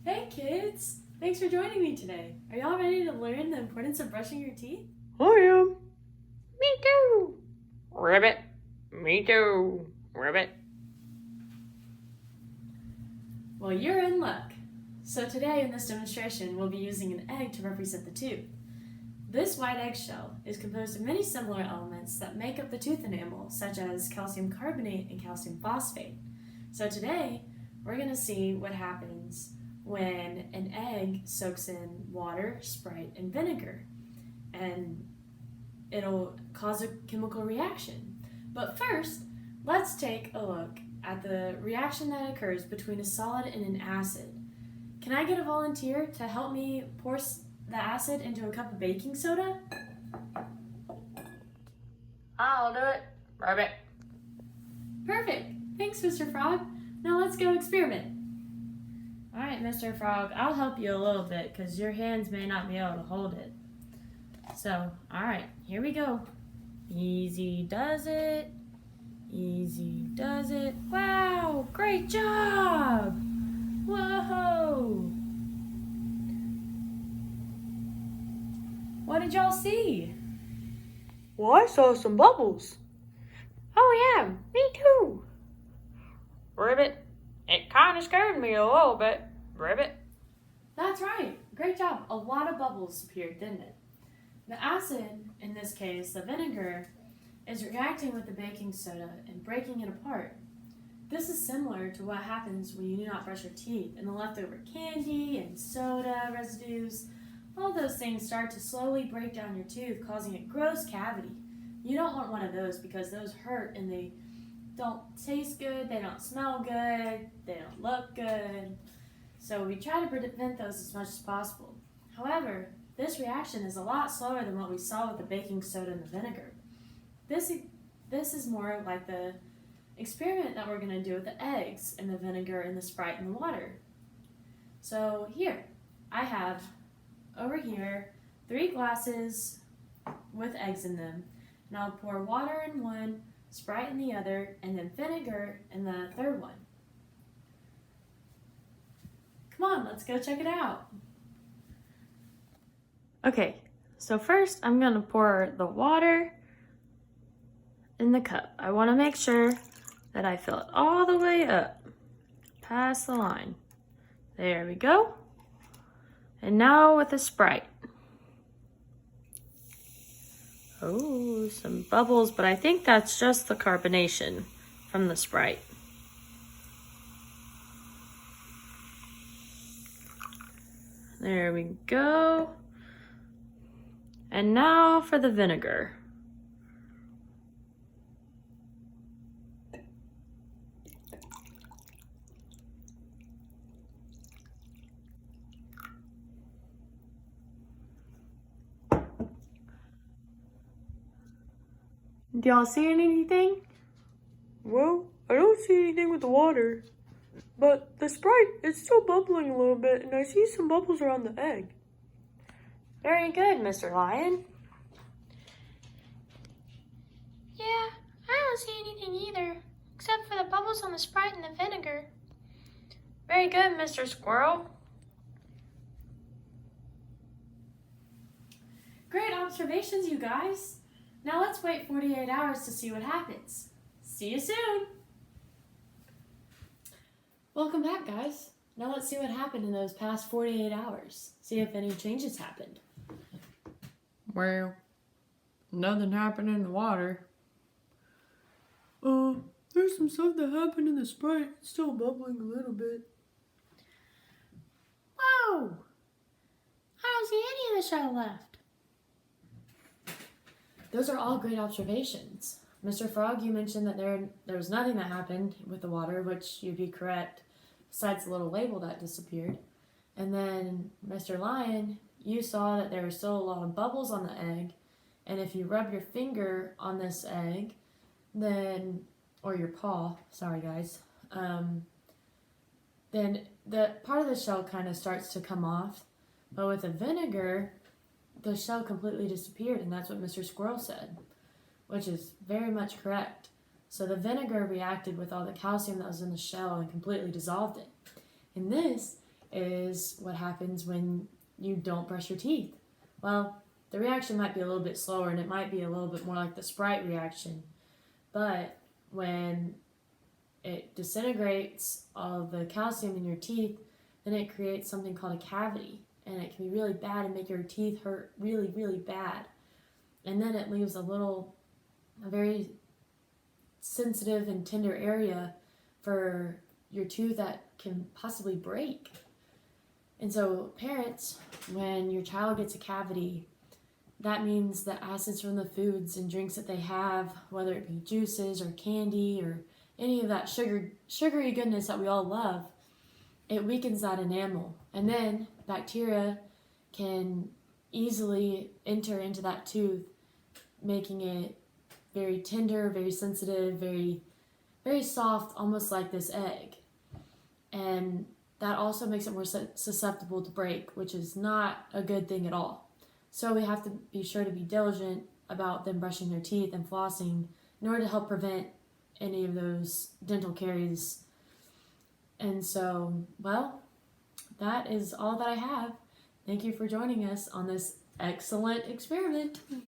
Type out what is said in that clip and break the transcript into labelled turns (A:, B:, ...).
A: Hey kids! Thanks for joining me today. Are y'all ready to learn the importance of brushing your teeth?
B: I am. Me too. Ribbit. Me too. Ribbit.
A: Well, you're in luck. So today in this demonstration, we'll be using an egg to represent the tooth. This white eggshell is composed of many similar elements that make up the tooth enamel, such as calcium carbonate and calcium phosphate. So today, we're going to see what happens when an egg soaks in water, Sprite, and vinegar. And it'll cause a chemical reaction. But first, let's take a look at the reaction that occurs between a solid and an acid. Can I get a volunteer to help me pour the acid into a cup of baking soda?
B: I'll do it. Ribbit.
A: Perfect. Thanks, Mr. Frog. Now let's go experiment. All right, Mr. Frog, I'll help you a little bit because your hands may not be able to hold it. So, all right, here we go. Easy does it. Easy does it. Wow, great job. Whoa. What did y'all see?
B: Well, I saw some bubbles. Oh, yeah. Me too. Ribbit. It kind of scared me a little bit. Ribbit.
A: That's right. Great job. A lot of bubbles appeared, didn't it? The acid, in this case, the vinegar, is reacting with the baking soda and breaking it apart. This is similar to what happens when you do not brush your teeth and the leftover candy and soda residues. All those things start to slowly break down your tooth, causing a gross cavity. You don't want one of those because those hurt and they don't taste good, they don't smell good, they don't look good. So we try to prevent those as much as possible. However, this reaction is a lot slower than what we saw with the baking soda and the vinegar. This is more like the experiment that we're going to do with the eggs and the vinegar and the Sprite and the water. So here, I have over here 3 glasses with eggs in them. And I'll pour water in one, Sprite in the other, and then vinegar in the third one. Come on, let's go check it out. Okay, so first I'm going to pour the water in the cup. I want to make sure that I fill it all the way up, past the line. There we go. And now with the Sprite. Oh, some bubbles, but I think that's just the carbonation from the Sprite. There we go. And now for the vinegar. Do y'all see anything?
B: Well, I don't see anything with the water. But the Sprite is still bubbling a little bit, and I see some bubbles around the egg.
A: Very good, Mr. Lion.
C: Yeah, I don't see anything either, except for the bubbles on the Sprite and the vinegar.
A: Very good, Mr. Squirrel. Great observations, you guys. Now let's wait 48 hours to see what happens. See you soon. Welcome back, guys. Now let's see what happened in those past 48 hours. See if any changes happened.
B: Well, nothing happened in the water. There's some stuff that happened in the Sprite. It's still bubbling a little bit.
C: Whoa! I don't see any of the shell left.
A: Those are all great observations. Mr. Frog, you mentioned that there was nothing that happened with the water, which you'd be correct, besides the little label that disappeared. And then, Mr. Lion, you saw that there were still a lot of bubbles on the egg, and if you rub your finger on this egg, then, or your paw, sorry guys, then the part of the shell kind of starts to come off. But with the vinegar, the shell completely disappeared, and that's what Mr. Squirrel said, which is very much correct. So the vinegar reacted with all the calcium that was in the shell and completely dissolved it. And this is what happens when you don't brush your teeth. Well, the reaction might be a little bit slower and it might be a little bit more like the Sprite reaction, but when it disintegrates all the calcium in your teeth, then it creates something called a cavity, and it can be really bad and make your teeth hurt really, really bad. And then it leaves a very sensitive and tender area for your tooth that can possibly break. And so parents, when your child gets a cavity, that means the acids from the foods and drinks that they have, whether it be juices or candy or any of that sugary goodness that we all love, it weakens that enamel. And then bacteria can easily enter into that tooth, making it very tender, very sensitive, very, very soft, almost like this egg. And that also makes it more susceptible to break, which is not a good thing at all. So we have to be sure to be diligent about them brushing their teeth and flossing in order to help prevent any of those dental caries. And so, well, that is all that I have. Thank you for joining us on this excellent experiment.